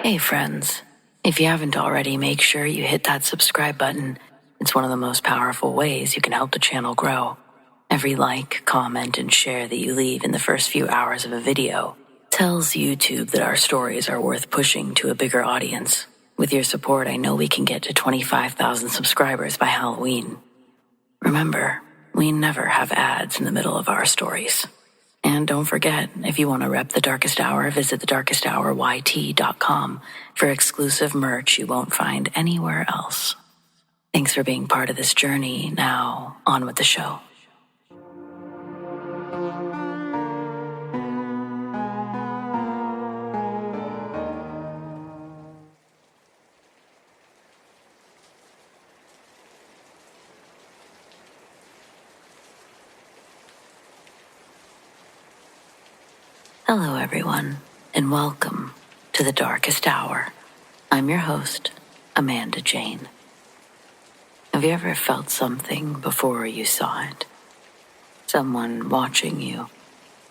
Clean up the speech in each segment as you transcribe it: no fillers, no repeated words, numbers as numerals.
Hey friends, if you haven't already, make sure you hit that subscribe button. It's one of the most powerful ways you can help the channel grow. Every like, comment, and share that you leave in the first few hours of a video tells YouTube that our stories are worth pushing to a bigger audience. With your support, I know we can get to 25,000 subscribers by Halloween. Remember, we never have ads in the middle of our stories. And don't forget, if you want to rep The Darkest Hour, visit thedarkesthourYT.com for exclusive merch you won't find anywhere else. Thanks for being part of this journey. Now, on with the show. Hello, everyone, and welcome to The Darkest Hour. I'm your host, Amanda Jane. Have you ever felt something before you saw it? Someone watching you,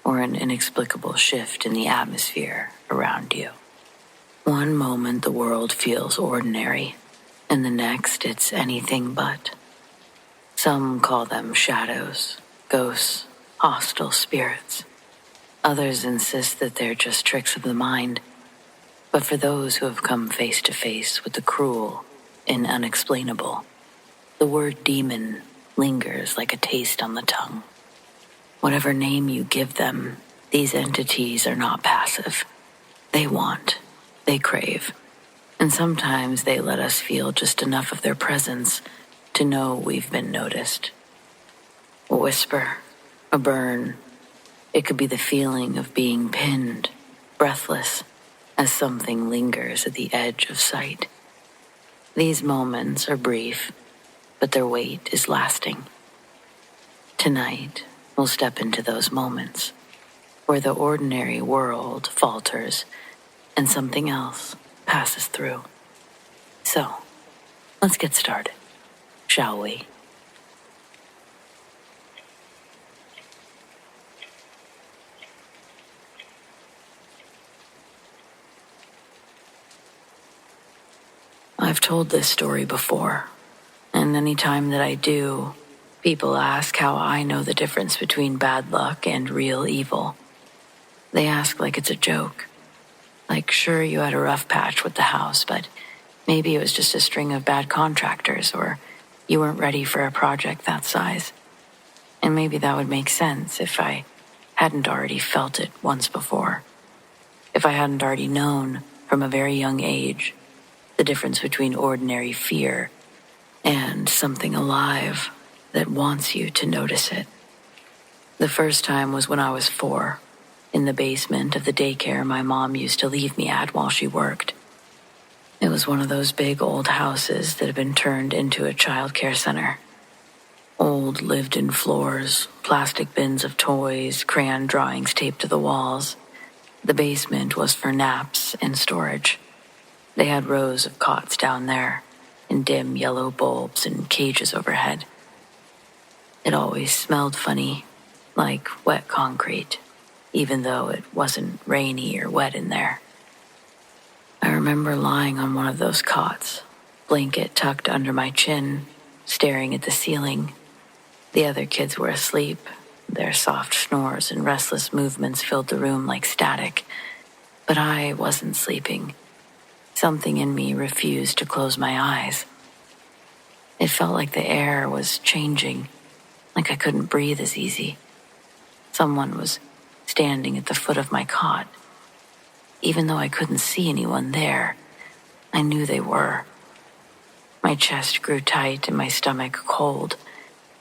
or an inexplicable shift in the atmosphere around you? One moment the world feels ordinary, and the next it's anything but. Some call them shadows, ghosts, hostile spirits. Others insist that they're just tricks of the mind. But for those who have come face to face with the cruel and unexplainable, the word demon lingers like a taste on the tongue. Whatever name you give them, these entities are not passive. They want, they crave, and sometimes they let us feel just enough of their presence to know we've been noticed. A whisper, a burn. It could be the feeling of being pinned, breathless, as something lingers at the edge of sight. These moments are brief, but their weight is lasting. Tonight, we'll step into those moments where the ordinary world falters and something else passes through. So, let's get started, shall we? I've told this story before, and any time that I do, people ask how I know the difference between bad luck and real evil. They ask like it's a joke. Like, sure, you had a rough patch with the house, but maybe it was just a string of bad contractors, or you weren't ready for a project that size. And maybe that would make sense if I hadn't already felt it once before. If I hadn't already known from a very young age the difference between ordinary fear and something alive that wants you to notice it. The first time was when I was 4, in the basement of the daycare my mom used to leave me at while she worked. It was one of those big old houses that had been turned into a child care center. Old lived-in floors, plastic bins of toys, crayon drawings taped to the walls. The basement was for naps and storage. They had rows of cots down there, and dim yellow bulbs and cages overhead. It always smelled funny, like wet concrete, even though it wasn't rainy or wet in there. I remember lying on one of those cots, blanket tucked under my chin, staring at the ceiling. The other kids were asleep. Their soft snores and restless movements filled the room like static. But I wasn't sleeping. Something in me refused to close my eyes. It felt like the air was changing, like I couldn't breathe as easy. Someone was standing at the foot of my cot. Even though I couldn't see anyone there, I knew they were. My chest grew tight and my stomach cold.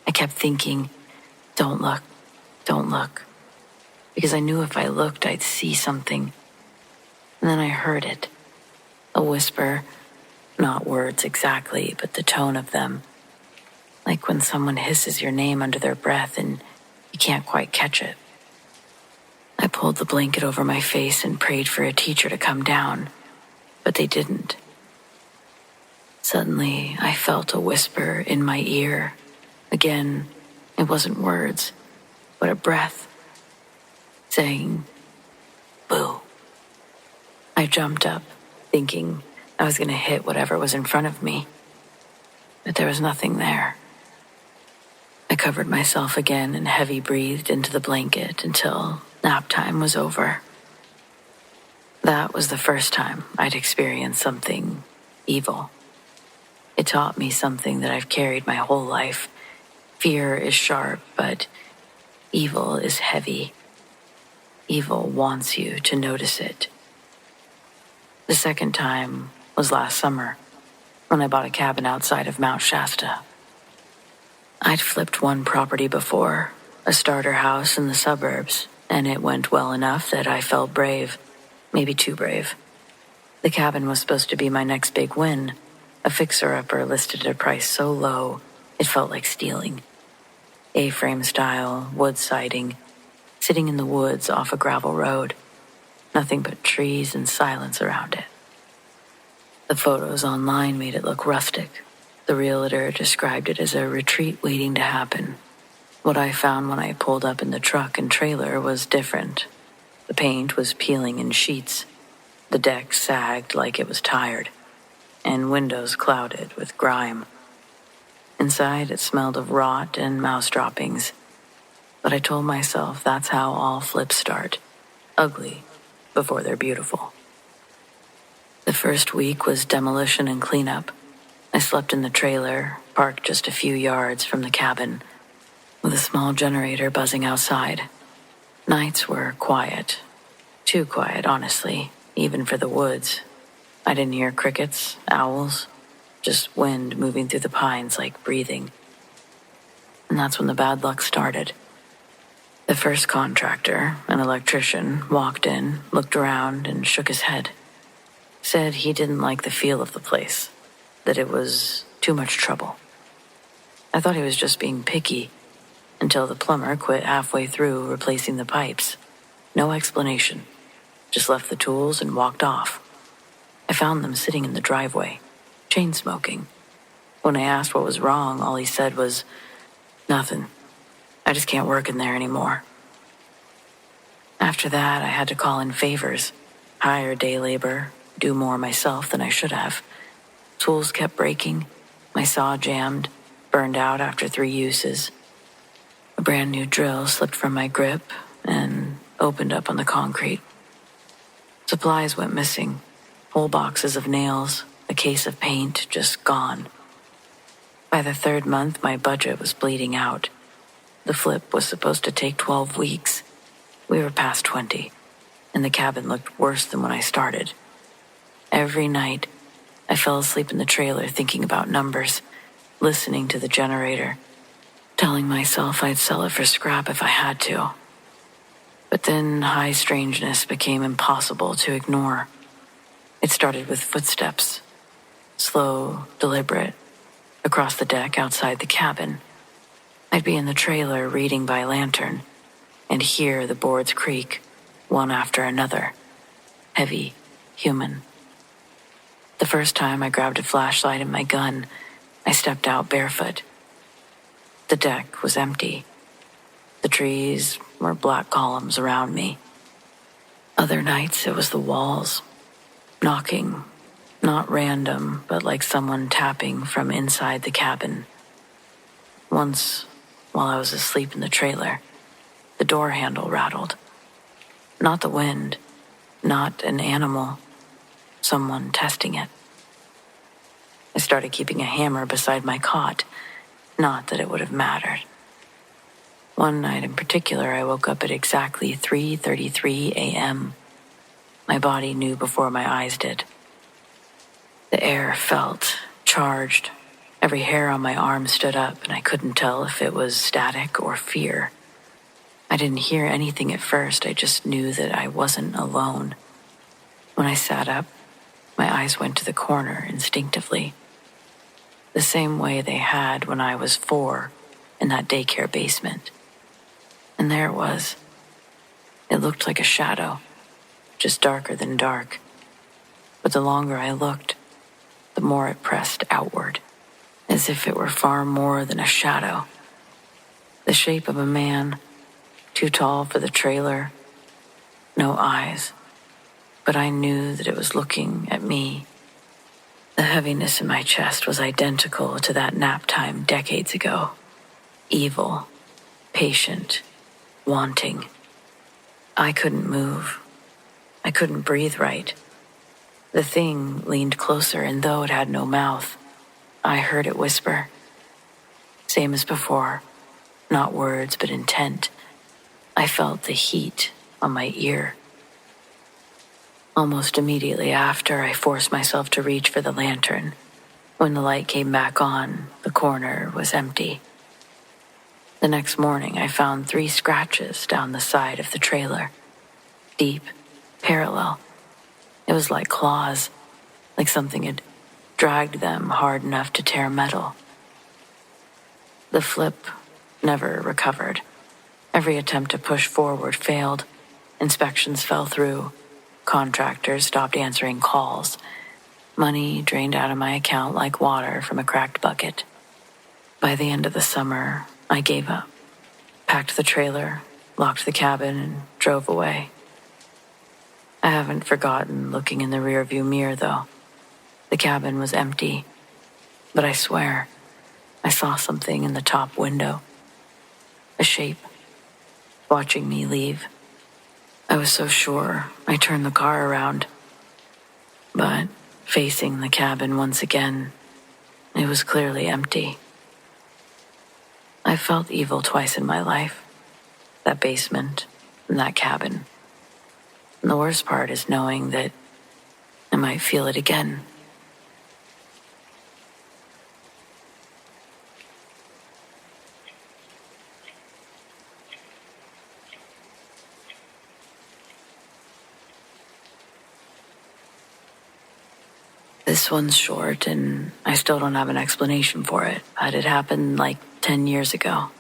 I kept thinking, don't look, because I knew if I looked, I'd see something. And then I heard it. A whisper, not words exactly, but the tone of them. Like when someone hisses your name under their breath and you can't quite catch it. I pulled the blanket over my face and prayed for a teacher to come down, but they didn't. Suddenly, I felt a whisper in my ear. Again, it wasn't words, but a breath, saying, "Boo." I jumped up, thinking I was going to hit whatever was in front of me. But there was nothing there. I covered myself again and heavy breathed into the blanket until nap time was over. That was the first time I'd experienced something evil. It taught me something that I've carried my whole life. Fear is sharp, but evil is heavy. Evil wants you to notice it. The second time was last summer, when I bought a cabin outside of Mount Shasta. I'd flipped one property before, a starter house in the suburbs, and it went well enough that I felt brave, maybe too brave. The cabin was supposed to be my next big win, a fixer-upper listed at a price so low it felt like stealing. A-frame style, wood siding, sitting in the woods off a gravel road, nothing but trees and silence around it. The photos online made it look rustic. The realtor described it as a retreat waiting to happen. What I found when I pulled up in the truck and trailer was different. The paint was peeling in sheets. The deck sagged like it was tired, and windows clouded with grime. Inside, it smelled of rot and mouse droppings. But I told myself that's how all flips start. Ugly before they're beautiful. The first week was demolition and cleanup. I slept in the trailer, parked just a few yards from the cabin, with a small generator buzzing outside. Nights were quiet. Too quiet, honestly, even for the woods. I didn't hear crickets, owls, just wind moving through the pines like breathing. And that's when the bad luck started. The first contractor, an electrician, walked in, looked around, and shook his head. Said he didn't like the feel of the place, that it was too much trouble. I thought he was just being picky, until the plumber quit halfway through replacing the pipes. No explanation. Just left the tools and walked off. I found them sitting in the driveway, chain smoking. When I asked what was wrong, all he said was, "Nothing. I just can't work in there anymore." After that, I had to call in favors, hire day labor, do more myself than I should have. Tools kept breaking, my saw jammed, burned out after 3 uses. A brand new drill slipped from my grip and opened up on the concrete. Supplies went missing, whole boxes of nails, a case of paint just gone. By the 3rd month, my budget was bleeding out. The flip was supposed to take 12 weeks. We were past 20, and the cabin looked worse than when I started. Every night, I fell asleep in the trailer thinking about numbers, listening to the generator, telling myself I'd sell it for scrap if I had to. But then high strangeness became impossible to ignore. It started with footsteps, slow, deliberate, across the deck outside the cabin. I'd be in the trailer reading by lantern and hear the boards creak, one after another, heavy, human. The first time I grabbed a flashlight and my gun, I stepped out barefoot. The deck was empty. The trees were black columns around me. Other nights it was the walls, knocking, not random, but like someone tapping from inside the cabin. Once, while I was asleep in the trailer, the door handle rattled. Not the wind, not an animal, someone testing it. I started keeping a hammer beside my cot, not that it would have mattered. One night in particular, I woke up at exactly 3:33 a.m. My body knew before my eyes did. The air felt charged. Every hair on my arm stood up, and I couldn't tell if it was static or fear. I didn't hear anything at first. I just knew that I wasn't alone. When I sat up, my eyes went to the corner instinctively. The same way they had when I was 4 in that daycare basement. And there it was. It looked like a shadow, just darker than dark. But the longer I looked, the more it pressed outward, as if it were far more than a shadow. The shape of a man, too tall for the trailer, no eyes, but I knew that it was looking at me. The heaviness in my chest was identical to that nap time decades ago. Evil, patient, wanting. I couldn't move. I couldn't breathe right. The thing leaned closer, and though it had no mouth, I heard it whisper. Same as before, not words but intent. I felt the heat on my ear. Almost immediately after, I forced myself to reach for the lantern. When the light came back on, the corner was empty. The next morning, I found 3 scratches down the side of the trailer. Deep, parallel. It was like claws, like something had dragged them hard enough to tear metal. The flip never recovered. Every attempt to push forward failed. Inspections fell through. Contractors stopped answering calls. Money drained out of my account like water from a cracked bucket. By the end of the summer, I gave up, packed the trailer, locked the cabin, and drove away. I haven't forgotten looking in the rearview mirror, though. The cabin was empty, but I swear I saw something in the top window. A shape, watching me leave. I was so sure I turned the car around. But facing the cabin once again, it was clearly empty. I felt evil twice in my life. That basement and that cabin. And the worst part is knowing that I might feel it again. This one's short, and I still don't have an explanation for it, but it happened like 10 years ago.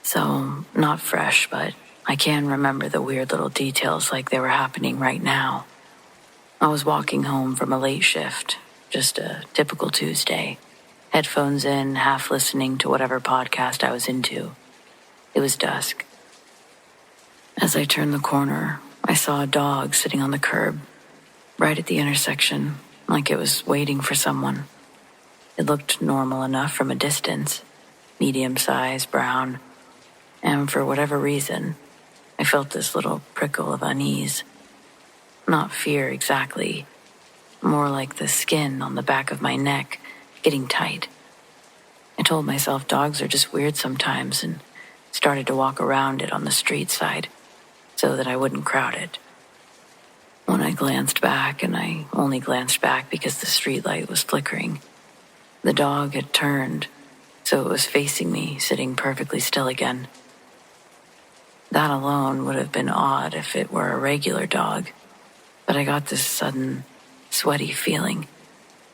So, not fresh, but I can remember the weird little details like they were happening right now. I was walking home from a late shift, just a typical Tuesday, headphones in, half listening to whatever podcast I was into. It was dusk. As I turned the corner, I saw a dog sitting on the curb, right at the intersection, like it was waiting for someone. It looked normal enough from a distance, medium-sized, brown, and for whatever reason, I felt this little prickle of unease. Not fear exactly, more like the skin on the back of my neck getting tight. I told myself dogs are just weird sometimes and started to walk around it on the street side so that I wouldn't crowd it. When I glanced back, and I only glanced back because the streetlight was flickering, the dog had turned, so it was facing me, sitting perfectly still again. That alone would have been odd if it were a regular dog, but I got this sudden, sweaty feeling,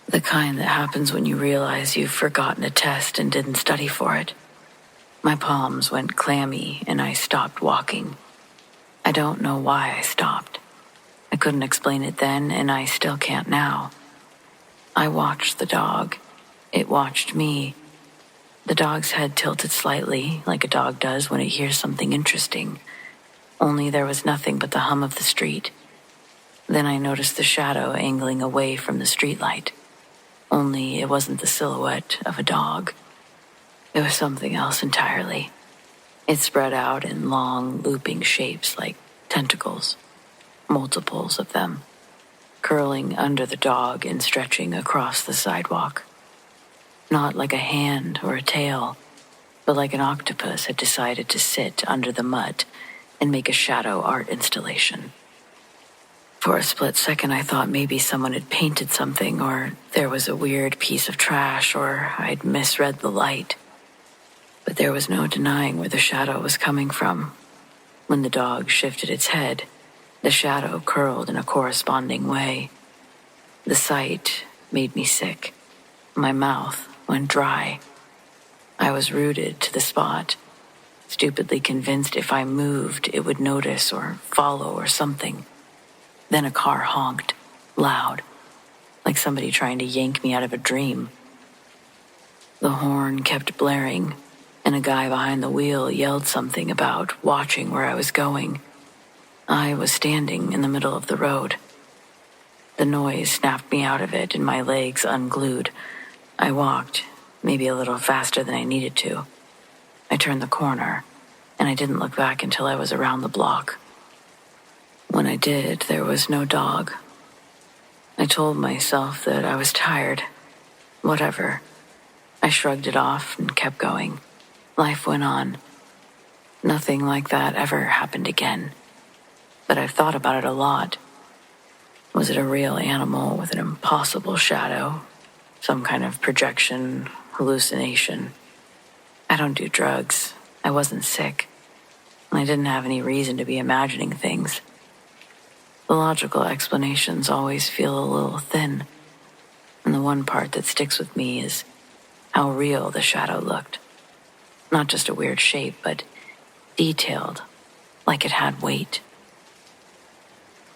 the kind that happens when you realize you've forgotten a test and didn't study for it. My palms went clammy, and I stopped walking. I don't know why I stopped. I couldn't explain it then, and I still can't now. I watched the dog. It watched me. The dog's head tilted slightly, like a dog does when it hears something interesting. Only there was nothing but the hum of the street. Then I noticed the shadow angling away from the streetlight. Only it wasn't the silhouette of a dog. It was something else entirely. It spread out in long, looping shapes like tentacles. Multiples of them, curling under the dog and stretching across the sidewalk. Not like a hand or a tail, but like an octopus had decided to sit under the mud and make a shadow art installation. For a split second, I thought maybe someone had painted something, or there was a weird piece of trash, or I'd misread the light. But there was no denying where the shadow was coming from. When the dog shifted its head, the shadow curled in a corresponding way. The sight made me sick. My mouth went dry. I was rooted to the spot, stupidly convinced if I moved, it would notice or follow or something. Then a car honked, loud, like somebody trying to yank me out of a dream. The horn kept blaring, and a guy behind the wheel yelled something about watching where I was going. I was standing in the middle of the road. The noise snapped me out of it and my legs unglued. I walked, maybe a little faster than I needed to. I turned the corner, and I didn't look back until I was around the block. When I did, there was no dog. I told myself that I was tired. Whatever. I shrugged it off and kept going. Life went on. Nothing like that ever happened again. But I've thought about it a lot. Was it a real animal with an impossible shadow? Some kind of projection, hallucination? I don't do drugs. I wasn't sick. I didn't have any reason to be imagining things. The logical explanations always feel a little thin. And the one part that sticks with me is how real the shadow looked. Not just a weird shape, but detailed, like it had weight.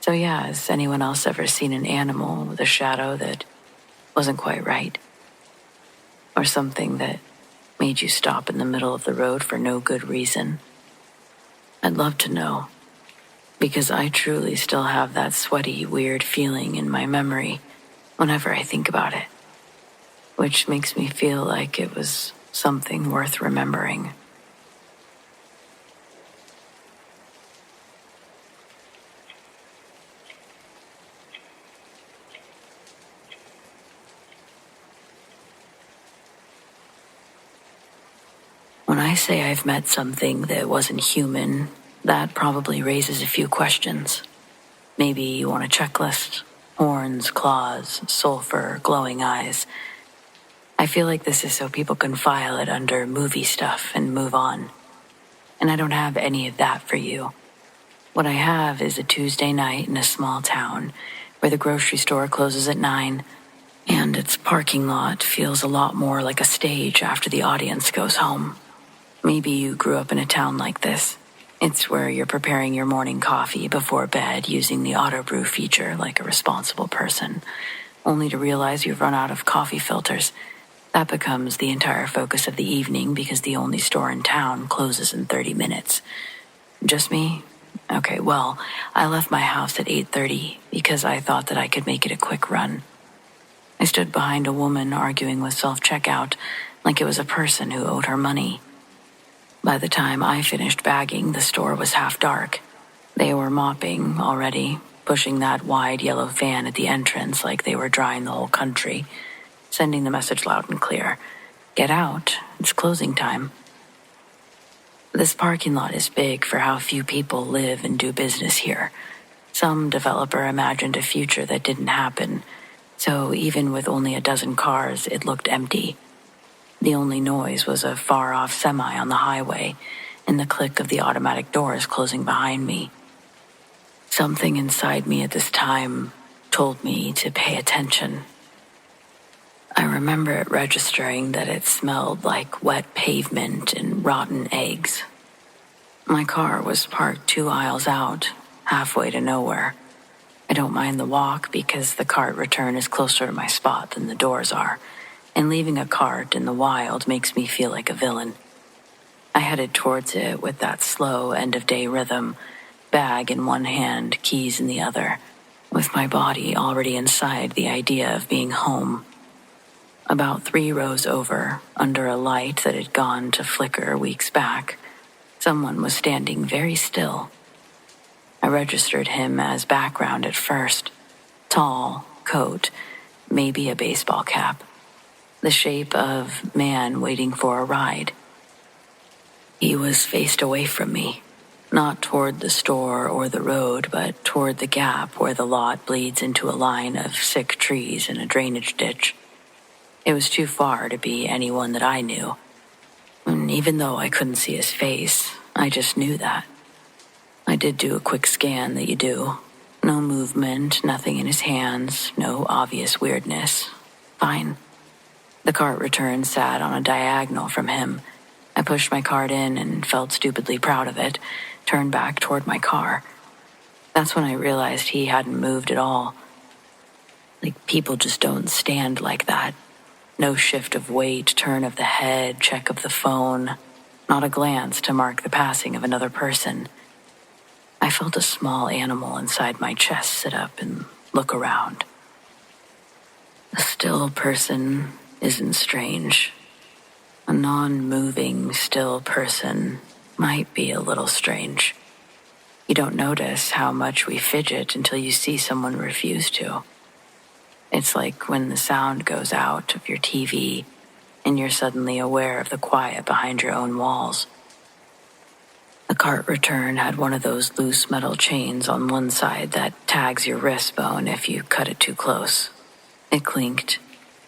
So yeah, has anyone else ever seen an animal with a shadow that wasn't quite right? Or something that made you stop in the middle of the road for no good reason? I'd love to know, because I truly still have that sweaty, weird feeling in my memory whenever I think about it, which makes me feel like it was something worth remembering. When I say I've met something that wasn't human, that probably raises a few questions. Maybe you want a checklist. Horns, claws, sulfur, glowing eyes. I feel like this is so people can file it under movie stuff and move on. And I don't have any of that for you. What I have is a Tuesday night in a small town where the grocery store closes at 9, and its parking lot feels a lot more like a stage after the audience goes home. Maybe you grew up in a town like this. It's where you're preparing your morning coffee before bed using the auto brew feature like a responsible person, only to realize you've run out of coffee filters. That becomes the entire focus of the evening because the only store in town closes in 30 minutes. Just me? Okay, well, I left my house at 8:30 because I thought that I could make it a quick run. I stood behind a woman arguing with self-checkout like it was a person who owed her money. By the time I finished bagging, the store was half dark. They were mopping already, pushing that wide yellow fan at the entrance like they were drying the whole country, sending the message loud and clear. Get out, it's closing time. This parking lot is big for how few people live and do business here. Some developer imagined a future that didn't happen, so even with only a dozen cars, it looked empty. The only noise was a far-off semi on the highway and the click of the automatic doors closing behind me. Something inside me at this time told me to pay attention. I remember it registering that it smelled like wet pavement and rotten eggs. My car was parked 2 aisles out, halfway to nowhere. I don't mind the walk because the cart return is closer to my spot than the doors are, and leaving a cart in the wild makes me feel like a villain. I headed towards it with that slow end-of-day rhythm, bag in one hand, keys in the other, with my body already inside the idea of being home. About 3 rows over, under a light that had gone to flicker weeks back, someone was standing very still. I registered him as background at first. Tall, coat, maybe a baseball cap. The shape of man waiting for a ride. He was faced away from me, not toward the store or the road, but toward the gap where the lot bleeds into a line of sick trees and a drainage ditch. It was too far to be anyone that I knew. And even though I couldn't see his face, I just knew that. I did do a quick scan that you do. No movement, nothing in his hands, no obvious weirdness. Fine. The cart return sat on a diagonal from him. I pushed my cart in and felt stupidly proud of it, turned back toward my car. That's when I realized he hadn't moved at all. Like, people just don't stand like that. No shift of weight, turn of the head, check of the phone. Not a glance to mark the passing of another person. I felt a small animal inside my chest sit up and look around. still person isn't strange. A non-moving, still person might be a little strange. You don't notice how much we fidget until you see someone refuse to. It's like when the sound goes out of your TV and you're suddenly aware of the quiet behind your own walls. The cart return had one of those loose metal chains on one side that tags your wrist bone if you cut it too close. It clinked.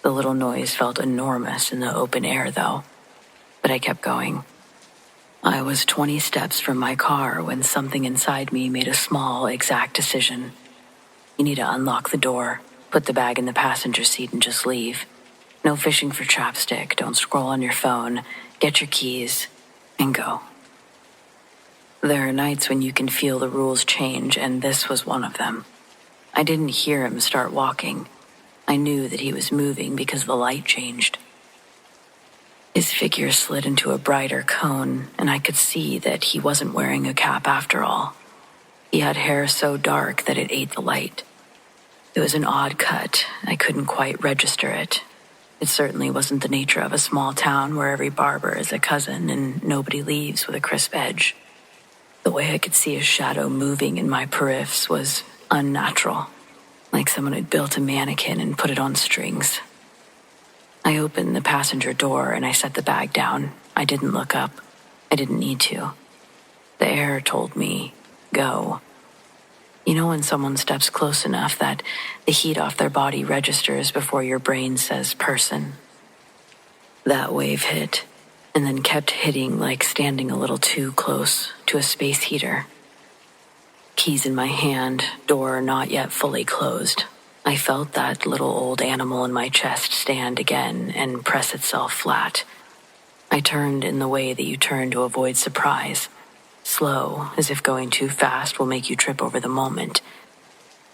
The little noise felt enormous in the open air, though. But I kept going. I was 20 steps from my car when something inside me made a small, exact decision. You need to unlock the door, put the bag in the passenger seat, and just leave. No fishing for chapstick, don't scroll on your phone, get your keys, and go. There are nights when you can feel the rules change, and this was one of them. I didn't hear him start walking. I knew that he was moving because the light changed. His figure slid into a brighter cone, and I could see that he wasn't wearing a cap after all. He had hair so dark that it ate the light. It was an odd cut. I couldn't quite register it. It certainly wasn't the nature of a small town where every barber is a cousin and nobody leaves with a crisp edge. The way I could see his shadow moving in my periphs was unnatural, like someone had built a mannequin and put it on strings. I opened the passenger door and I set the bag down. I didn't look up. I didn't need to. The air told me, go. You know when someone steps close enough that the heat off their body registers before your brain says person? That wave hit, and then kept hitting like standing a little too close to a space heater. Keys in my hand, door not yet fully closed. I felt that little old animal in my chest stand again and press itself flat. I turned in the way that you turn to avoid surprise. Slow, as if going too fast will make you trip over the moment.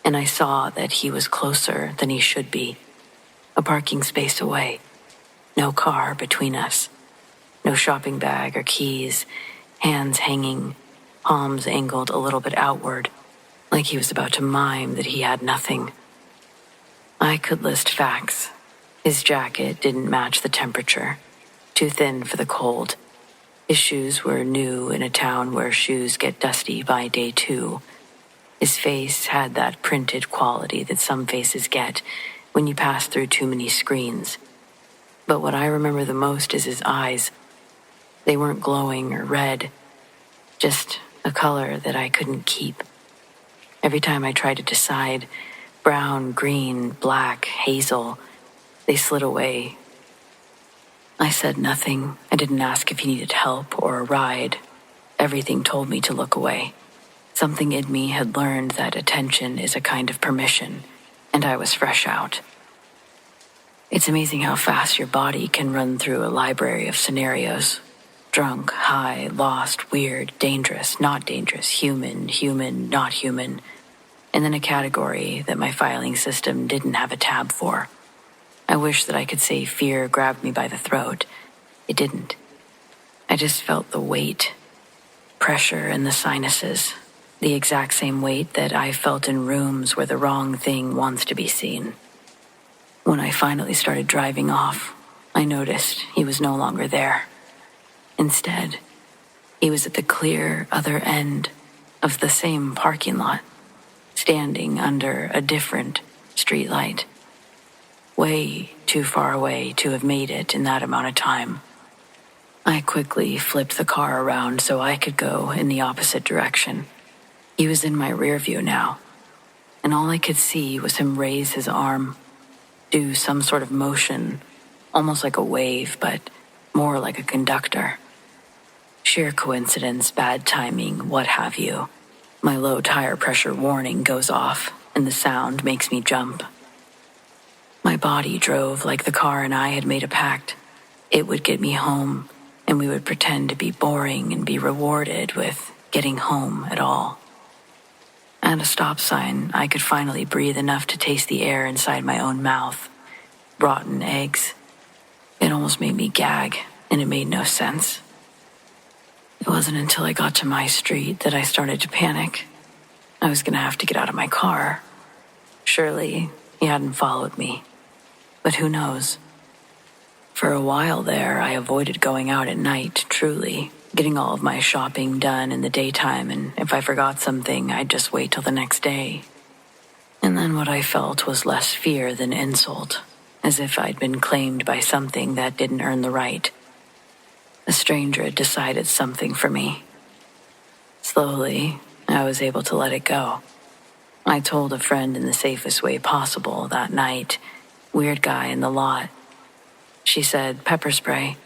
And I saw that he was closer than he should be. A parking space away. No car between us. No shopping bag or keys. Hands hanging, palms angled a little bit outward, like he was about to mime that he had nothing. I could list facts. His jacket didn't match the temperature. Too thin for the cold. His shoes were new in a town where shoes get dusty by day 2. His face had that printed quality that some faces get when you pass through too many screens. But what I remember the most is his eyes. They weren't glowing or red, just a color that I couldn't keep. Every time I tried to decide, brown, green, black, hazel, they slid away. I said nothing. I didn't ask if he needed help or a ride. Everything told me to look away. Something in me had learned that attention is a kind of permission, and I was fresh out. It's amazing how fast your body can run through a library of scenarios. Drunk, high, lost, weird, dangerous, not dangerous, human, human, not human, and then a category that my filing system didn't have a tab for. I wish that I could say fear grabbed me by the throat. It didn't. I just felt the weight, pressure in the sinuses, the exact same weight that I felt in rooms where the wrong thing wants to be seen. When I finally started driving off, I noticed he was no longer there. Instead, he was at the clear other end of the same parking lot, standing under a different streetlight. Way too far away to have made it in that amount of time. I quickly flipped the car around so I could go in the opposite direction. He was in my rear view now, and all I could see was him raise his arm, do some sort of motion, almost like a wave, but more like a conductor. Sheer coincidence, bad timing, what have you. My low tire pressure warning goes off, and the sound makes me jump. My body drove like the car and I had made a pact. It would get me home, and we would pretend to be boring and be rewarded with getting home at all. At a stop sign, I could finally breathe enough to taste the air inside my own mouth. Rotten eggs. It almost made me gag, and it made no sense. It wasn't until I got to my street that I started to panic. I was going to have to get out of my car. Surely he hadn't followed me. but who knows? For a while there, I avoided going out at night, truly, getting all of my shopping done in the daytime, and if I forgot something, I'd just wait till the next day. And then what I felt was less fear than insult, as if I'd been claimed by something that didn't earn the right. A stranger had decided something for me. Slowly, I was able to let it go. I told a friend in the safest way possible that night, weird guy in the lot. She said, pepper spray.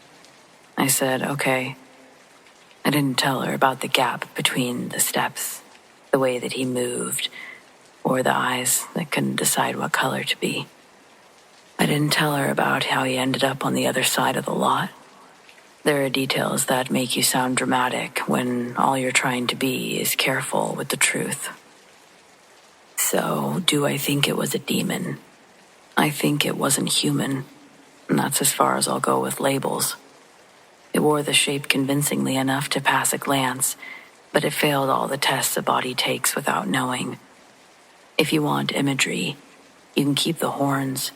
I said, okay. I didn't tell her about the gap between the steps, the way that he moved, or the eyes that couldn't decide what color to be. I didn't tell her about how he ended up on the other side of the lot. There are details that make you sound dramatic when all you're trying to be is careful with the truth. So, do I think it was a demon? I think it wasn't human, and that's as far as I'll go with labels. It wore the shape convincingly enough to pass a glance, but it failed all the tests a body takes without knowing. If you want imagery, you can keep the horns.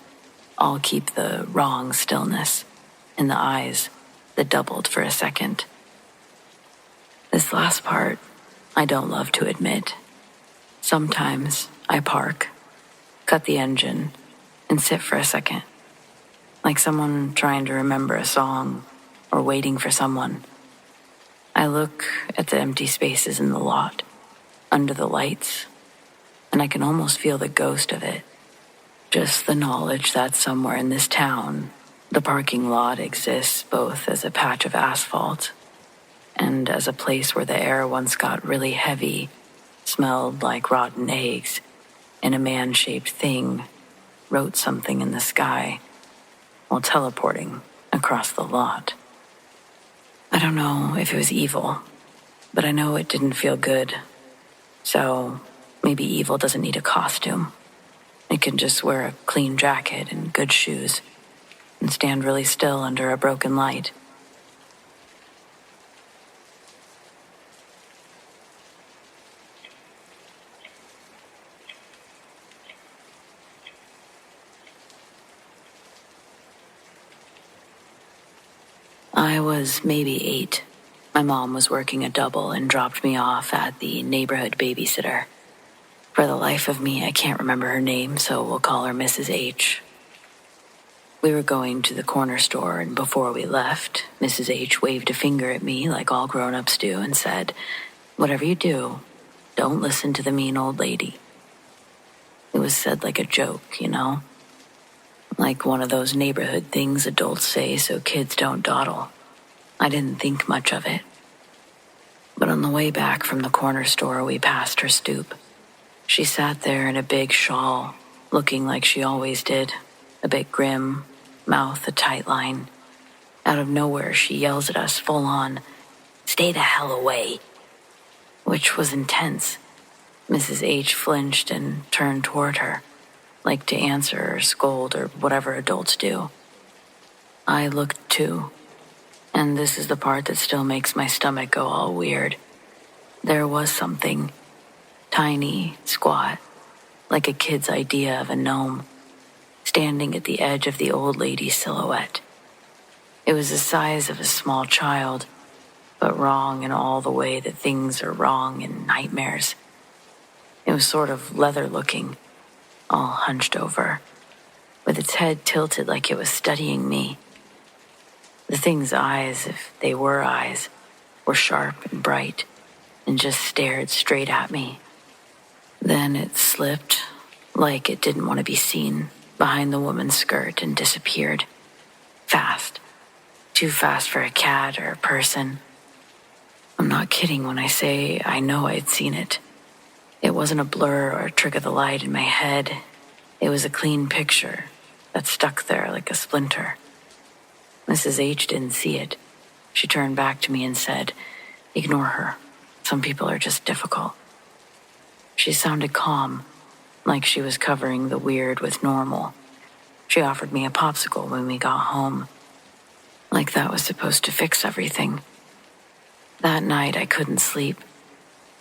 I'll keep the wrong stillness, and the eyes that doubled for a second. This last part, I don't love to admit. Sometimes I park, cut the engine, and sit for a second, like someone trying to remember a song or waiting for someone. I look at the empty spaces in the lot, under the lights, and I can almost feel the ghost of it. Just the knowledge that somewhere in this town, the parking lot exists both as a patch of asphalt and as a place where the air once got really heavy, smelled like rotten eggs, and a man-shaped thing wrote something in the sky while teleporting across the lot. I don't know if it was evil, but I know it didn't feel good. So maybe evil doesn't need a costume. It can just wear a clean jacket and good shoes and stand really still under a broken light. I was maybe 8. My mom was working a double and dropped me off at the neighborhood babysitter. For the life of me, I can't remember her name, so we'll call her Mrs. H. We were going to the corner store, and before we left, Mrs. H waved a finger at me like all grown-ups do and said, "Whatever you do, don't listen to the mean old lady." It was said like a joke, you know? Like one of those neighborhood things adults say so kids don't dawdle. I didn't think much of it. But on the way back from the corner store, we passed her stoop. She sat there in a big shawl, looking like she always did, a bit grim, mouth a tight line. Out of nowhere, she yells at us full on, "Stay the hell away," which was intense. Mrs. H flinched and turned toward her, like to answer or scold or whatever adults do. I looked too, and this is the part that still makes my stomach go all weird. There was something, tiny, squat, like a kid's idea of a gnome, standing at the edge of the old lady's silhouette. It was the size of a small child, but wrong in all the way that things are wrong in nightmares. It was sort of leather-looking, all hunched over, with its head tilted like it was studying me. The thing's eyes, if they were eyes, were sharp and bright and just stared straight at me. Then it slipped, like it didn't want to be seen, behind the woman's skirt and disappeared. Fast. Too fast for a cat or a person. I'm not kidding when I say I know I'd seen it. It wasn't a blur or a trick of the light in my head. It was a clean picture that stuck there like a splinter. Mrs. H didn't see it. She turned back to me and said, "Ignore her. Some people are just difficult." She sounded calm, like she was covering the weird with normal. She offered me a popsicle when we got home, like that was supposed to fix everything. That night I couldn't sleep.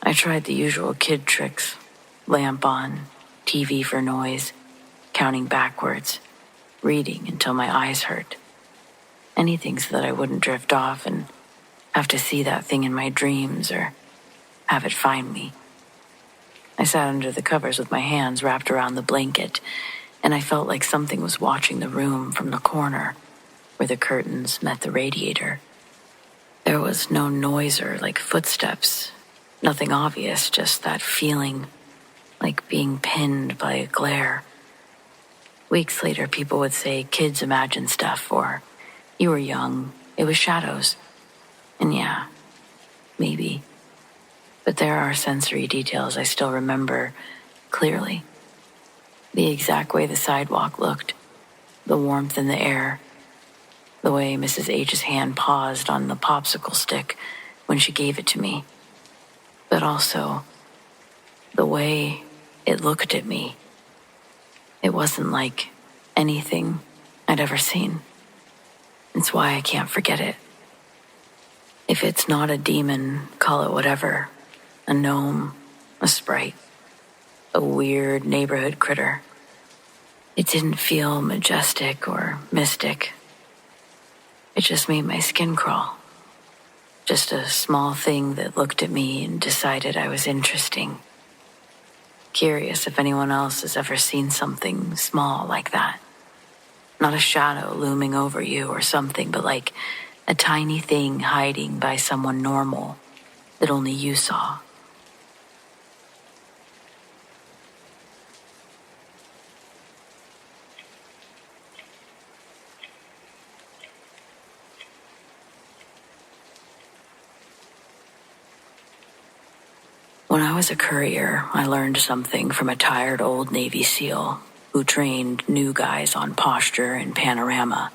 I tried the usual kid tricks, lamp on, TV for noise, counting backwards. reading until my eyes hurt. Anything so that I wouldn't drift off and have to see that thing in my dreams or have it find me. I sat under the covers with my hands wrapped around the blanket, and I felt like something was watching the room from the corner where the curtains met the radiator. There was no noise or like footsteps, nothing obvious, just that feeling like being pinned by a glare. Weeks later, people would say kids imagine stuff, or you were young, it was shadows. And yeah, maybe. But there are sensory details I still remember clearly. The exact way the sidewalk looked, the warmth in the air, the way Mrs. H's hand paused on the popsicle stick when she gave it to me. But also, the way it looked at me. It wasn't like anything I'd ever seen. It's why I can't forget it. If it's not a demon, call it whatever. A gnome, a sprite, a weird neighborhood critter. It didn't feel majestic or mystic. It just made my skin crawl. Just a small thing that looked at me and decided I was interesting. Curious if anyone else has ever seen something small like that. Not a shadow looming over you or something, but like a tiny thing hiding by someone normal that only you saw. When I was a courier, I learned something from a tired old Navy SEAL who trained new guys on posture and panorama.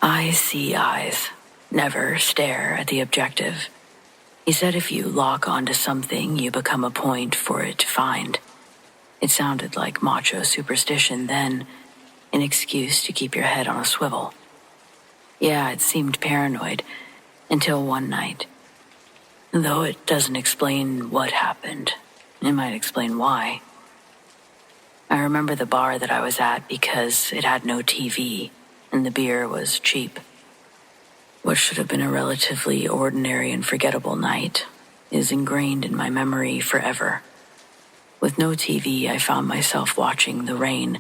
Eyes see eyes, never stare at the objective. He said if you lock onto something, you become a point for it to find. It sounded like macho superstition then, an excuse to keep your head on a swivel. Yeah, it seemed paranoid, until one night. Though it doesn't explain what happened, it might explain why. I remember the bar that I was at because it had no TV, and the beer was cheap. What should have been a relatively ordinary and forgettable night is ingrained in my memory forever. With no TV, I found myself watching the rain.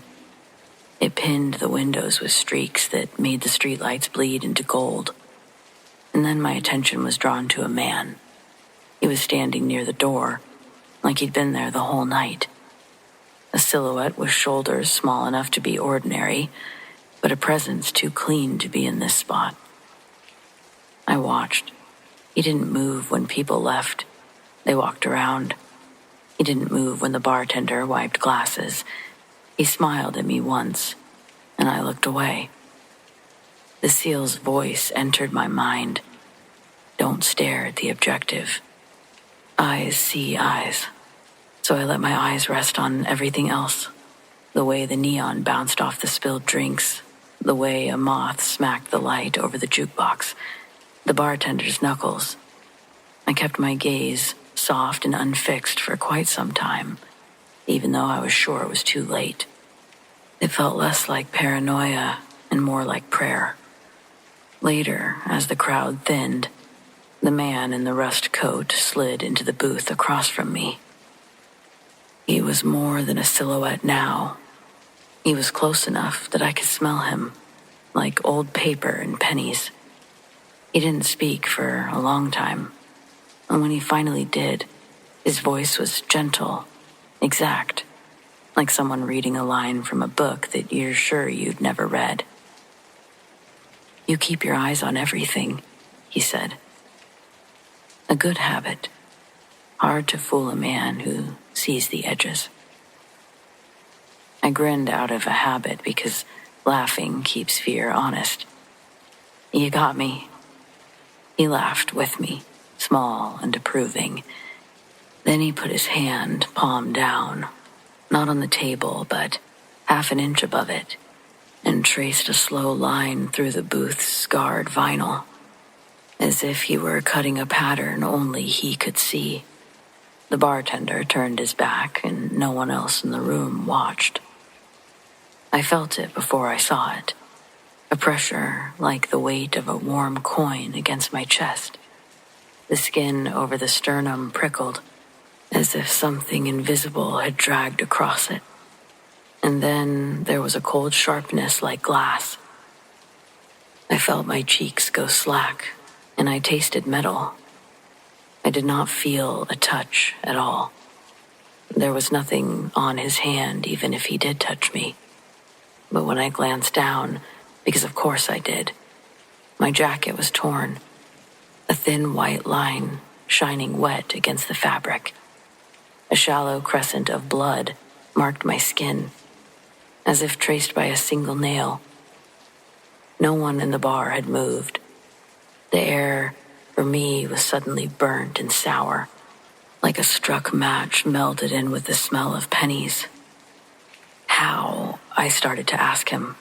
It pinned the windows with streaks that made the streetlights bleed into gold. And then my attention was drawn to a man. He was standing near the door, like he'd been there the whole night. A silhouette with shoulders small enough to be ordinary, but a presence too clean to be in this spot. I watched. He didn't move when people left. They walked around. He didn't move when the bartender wiped glasses. He smiled at me once, and I looked away. The SEAL's voice entered my mind. Don't stare at the objective. Eyes see eyes. So I let my eyes rest on everything else. The way the neon bounced off the spilled drinks. The way a moth smacked the light over the jukebox. The bartender's knuckles. I kept my gaze soft and unfixed for quite some time, even though I was sure it was too late. It felt less like paranoia and more like prayer. Later, as the crowd thinned, the man in the rust coat slid into the booth across from me. He was more than a silhouette now. He was close enough that I could smell him, like old paper and pennies. He didn't speak for a long time, and when he finally did, his voice was gentle, exact, like someone reading a line from a book that you're sure you'd never read. You keep your eyes on everything, he said. A good habit. Hard to fool a man who sees the edges. I grinned out of a habit because laughing keeps fear honest. You got me. He laughed with me, small and approving. Then he put his hand, palm down, not on the table, but half an inch above it, and traced a slow line through the booth's scarred vinyl, as if he were cutting a pattern only he could see. The bartender turned his back, and no one else in the room watched. I felt it before I saw it. A pressure like the weight of a warm coin against my chest. The skin over the sternum prickled, as if something invisible had dragged across it. And then there was a cold sharpness like glass. I felt my cheeks go slack, and I tasted metal. I did not feel a touch at all. There was nothing on his hand, even if he did touch me. But when I glanced down, because of course I did, my jacket was torn, a thin white line shining wet against the fabric. A shallow crescent of blood marked my skin, as if traced by a single nail. No one in the bar had moved. The air, for me, was suddenly burnt and sour, like a struck match melded in with the smell of pennies. How? I started to ask him.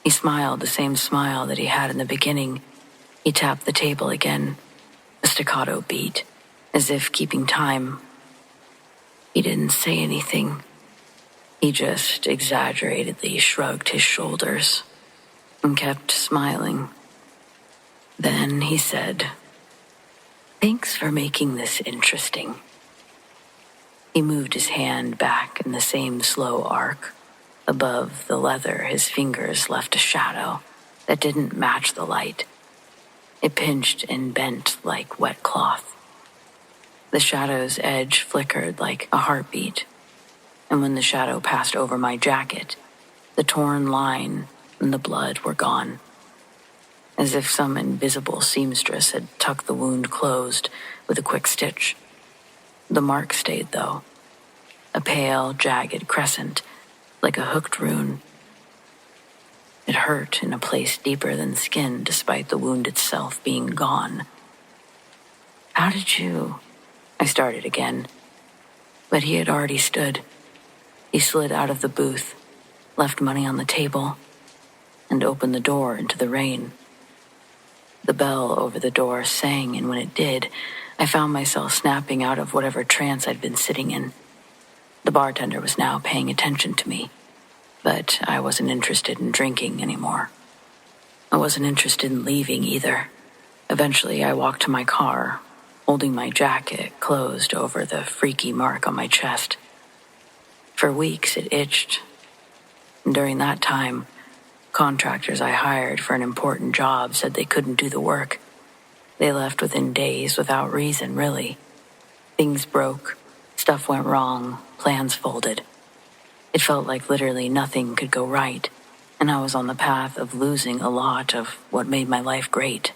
He smiled the same smile that he had in the beginning. He tapped the table again, a staccato beat, as if keeping time. He didn't say anything. He just exaggeratedly shrugged his shoulders and kept smiling. Then he said, "Thanks for making this interesting." He moved his hand back in the same slow arc. Above the leather, his fingers left a shadow that didn't match the light. It pinched and bent like wet cloth. The shadow's edge flickered like a heartbeat, and when the shadow passed over my jacket, the torn line and the blood were gone, as if some invisible seamstress had tucked the wound closed with a quick stitch. The mark stayed, though, a pale, jagged crescent, like a hooked rune. It hurt in a place deeper than skin, despite the wound itself being gone. "How did you—" I started again, but he had already stood. He slid out of the booth, left money on the table, and opened the door into the rain. The bell over the door sang, and when it did, I found myself snapping out of whatever trance I'd been sitting in. The bartender was now paying attention to me, but I wasn't interested in drinking anymore. I wasn't interested in leaving either. Eventually, I walked to my car, holding my jacket closed over the freaky mark on my chest. For weeks, it itched. And during that time, contractors I hired for an important job said they couldn't do the work. They left within days without reason, really. Things broke, stuff went wrong, plans folded. It felt like literally nothing could go right, and I was on the path of losing a lot of what made my life great.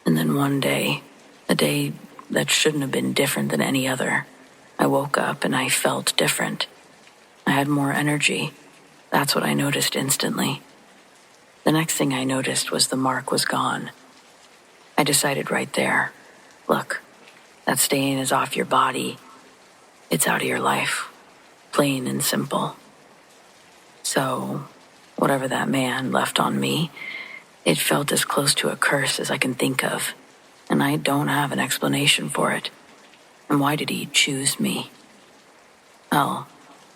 And then one day, a day that shouldn't have been different than any other, I woke up and I felt different. I had more energy. That's what I noticed instantly. The next thing I noticed was the mark was gone. I decided right there, look, that stain is off your body. It's out of your life. Plain and simple. So, whatever that man left on me, it felt as close to a curse as I can think of, and I don't have an explanation for it. And why did he choose me? Well,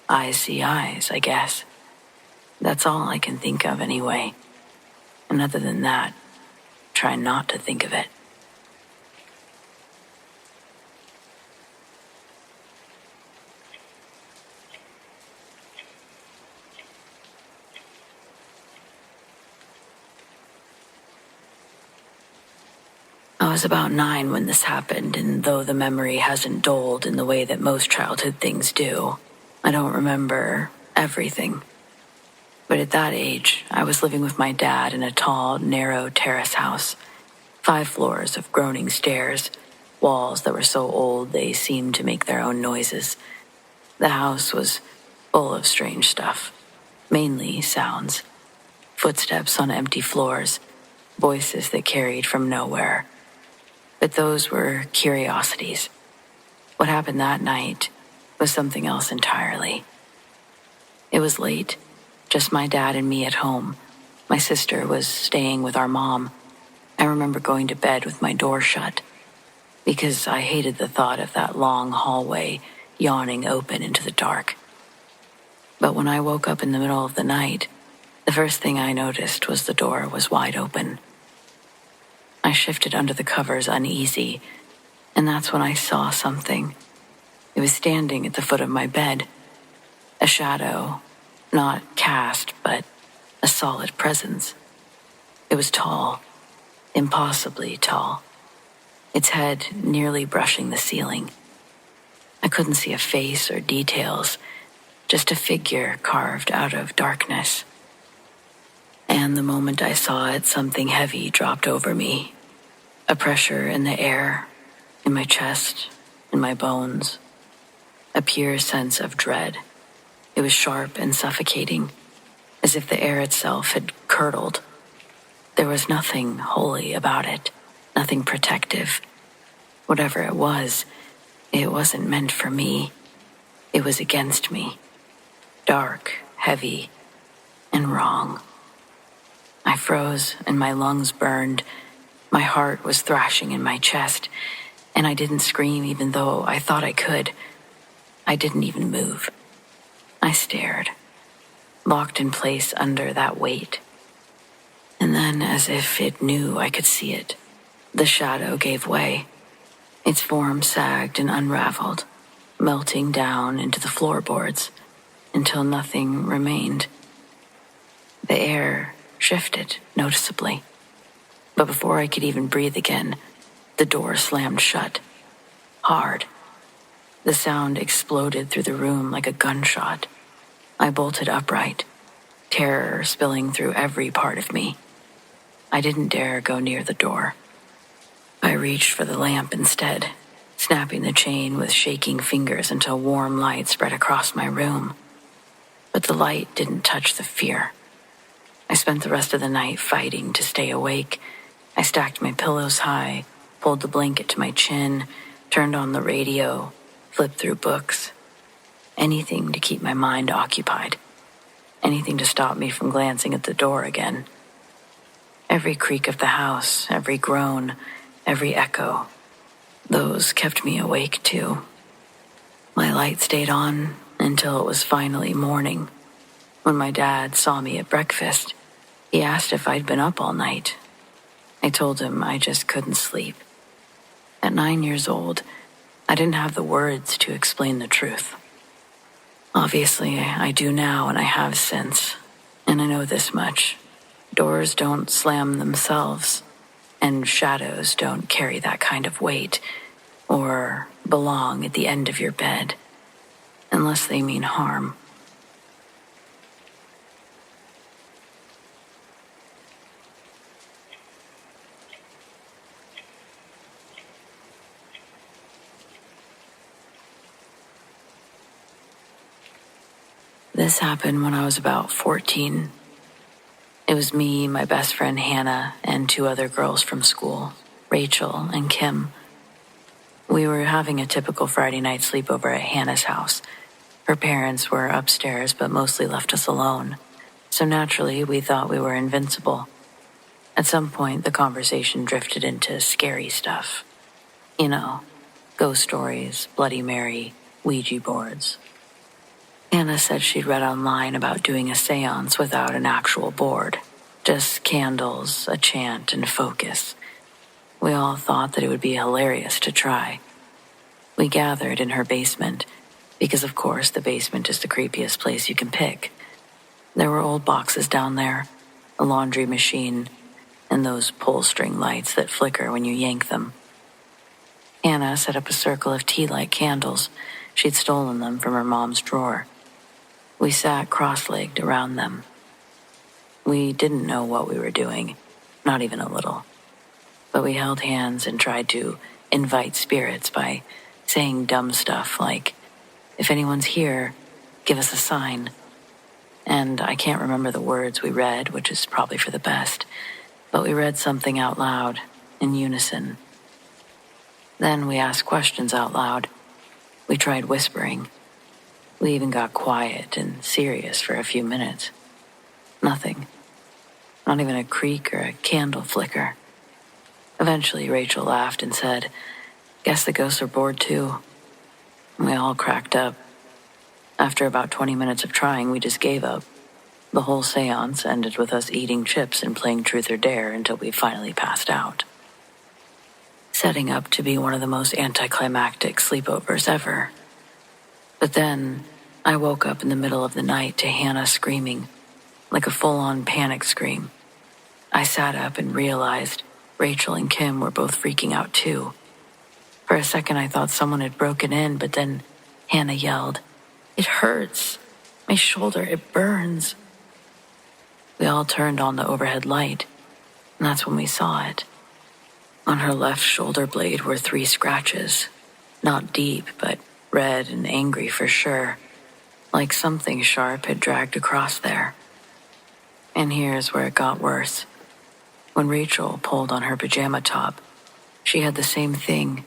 eyes see eyes, I guess. That's all I can think of anyway. And other than that, try not to think of it. I was about 9 when this happened, and though the memory hasn't dulled in the way that most childhood things do, I don't remember everything. But at that age, I was living with my dad in a tall, narrow terrace house, 5 floors of groaning stairs, walls that were so old they seemed to make their own noises. The house was full of strange stuff, mainly sounds. Footsteps on empty floors, voices that carried from nowhere. But those were curiosities. What happened that night was something else entirely. It was late, just my dad and me at home. My sister was staying with our mom. I remember going to bed with my door shut, because I hated the thought of that long hallway yawning open into the dark. But when I woke up in the middle of the night, the first thing I noticed was the door was wide open. I shifted under the covers uneasy, and that's when I saw something. It was standing at the foot of my bed. A shadow, not cast, but a solid presence. It was tall, impossibly tall, its head nearly brushing the ceiling. I couldn't see a face or details, just a figure carved out of darkness. And the moment I saw it, something heavy dropped over me. A pressure in the air, in my chest, in my bones. A pure sense of dread. It was sharp and suffocating, as if the air itself had curdled. There was nothing holy about it, nothing protective. Whatever it wasn't meant for me. It was against me. Dark, heavy, and wrong. I froze and my lungs burned. My heart was thrashing in my chest, and I didn't scream even though I thought I could. I didn't even move. I stared, locked in place under that weight. And then, as if it knew I could see it, the shadow gave way. Its form sagged and unraveled, melting down into the floorboards until nothing remained. The air shifted noticeably, but before I could even breathe again, the door slammed shut, hard. The sound exploded through the room like a gunshot. I bolted upright, terror spilling through every part of me. I didn't dare go near the door. I reached for the lamp instead, snapping the chain with shaking fingers until warm light spread across my room. But the light didn't touch the fear. I spent the rest of the night fighting to stay awake. I stacked my pillows high, pulled the blanket to my chin, turned on the radio, flipped through books. Anything to keep my mind occupied. Anything to stop me from glancing at the door again. Every creak of the house, every groan, every echo, those kept me awake too. My light stayed on until it was finally morning. When my dad saw me at breakfast, he asked if I'd been up all night. I told him I just couldn't sleep. At 9 years old, I didn't have the words to explain the truth. Obviously, I do now and I have since, and I know this much. Doors don't slam themselves, and shadows don't carry that kind of weight or belong at the end of your bed, unless they mean harm. This happened when I was about 14. It was me, my best friend Hannah, and 2 other girls from school, Rachel and Kim. We were having a typical Friday night sleepover at Hannah's house. Her parents were upstairs but mostly left us alone, so naturally we thought we were invincible. At some point, the conversation drifted into scary stuff. You know, ghost stories, Bloody Mary, Ouija boards. Hannah said she'd read online about doing a seance without an actual board. Just candles, a chant, and focus. We all thought that it would be hilarious to try. We gathered in her basement, because of course the basement is the creepiest place you can pick. There were old boxes down there, a laundry machine, and those pull string lights that flicker when you yank them. Hannah set up a circle of tea-light candles. She'd stolen them from her mom's drawer. We sat cross-legged around them. We didn't know what we were doing, not even a little. But we held hands and tried to invite spirits by saying dumb stuff like, "If anyone's here, give us a sign." And I can't remember the words we read, which is probably for the best, but we read something out loud, in unison. Then we asked questions out loud. We tried whispering. We even got quiet and serious for a few minutes. Nothing. Not even a creak or a candle flicker. Eventually, Rachel laughed and said, "Guess the ghosts are bored too." We all cracked up. After about 20 minutes of trying, we just gave up. The whole seance ended with us eating chips and playing truth or dare until we finally passed out. Setting up to be one of the most anticlimactic sleepovers ever. But then, I woke up in the middle of the night to Hannah screaming, like a full-on panic scream. I sat up and realized Rachel and Kim were both freaking out too. For a second I thought someone had broken in, but then Hannah yelled, "It hurts. My shoulder, it burns." We all turned on the overhead light, and that's when we saw it. On her left shoulder blade were 3 scratches. Not deep, but red and angry for sure. Like something sharp had dragged across there. And here's where it got worse. When Rachel pulled on her pajama top, she had the same thing.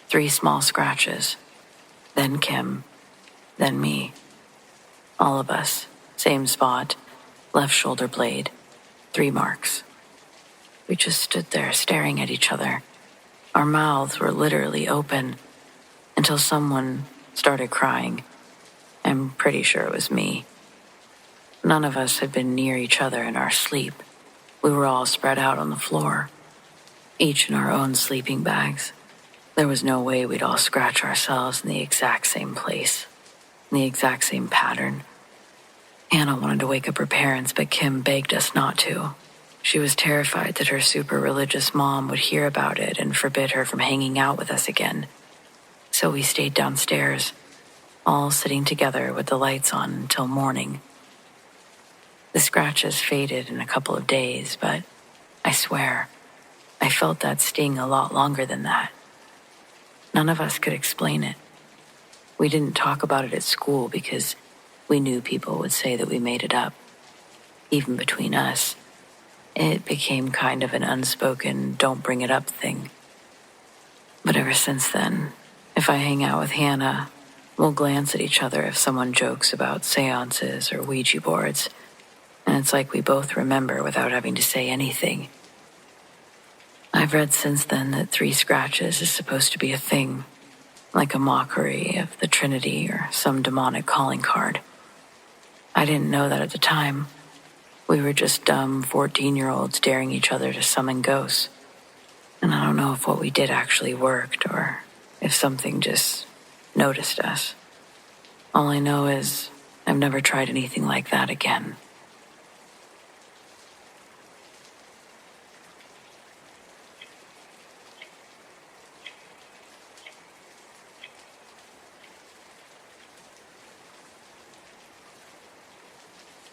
3 small scratches. Then Kim. Then me. All of us. Same spot. Left shoulder blade. 3 marks. We just stood there staring at each other. Our mouths were literally open until someone started crying. I'm pretty sure it was me. None of us had been near each other in our sleep. We were all spread out on the floor, each in our own sleeping bags. There was no way we'd all scratch ourselves in the exact same place, in the exact same pattern. Hannah wanted to wake up her parents, but Kim begged us not to. She was terrified that her super religious mom would hear about it and forbid her from hanging out with us again. So we stayed downstairs, all sitting together with the lights on until morning. The scratches faded in a couple of days, but I swear, I felt that sting a lot longer than that. None of us could explain it. We didn't talk about it at school because we knew people would say that we made it up. Even between us, it became kind of an unspoken don't bring it up thing. But ever since then, if I hang out with Hannah, we'll glance at each other if someone jokes about seances or Ouija boards, and it's like we both remember without having to say anything. I've read since then that 3 scratches is supposed to be a thing, like a mockery of the Trinity or some demonic calling card. I didn't know that at the time. We were just dumb 14-year-olds daring each other to summon ghosts. And I don't know if what we did actually worked or if something just noticed us. All I know is I've never tried anything like that again.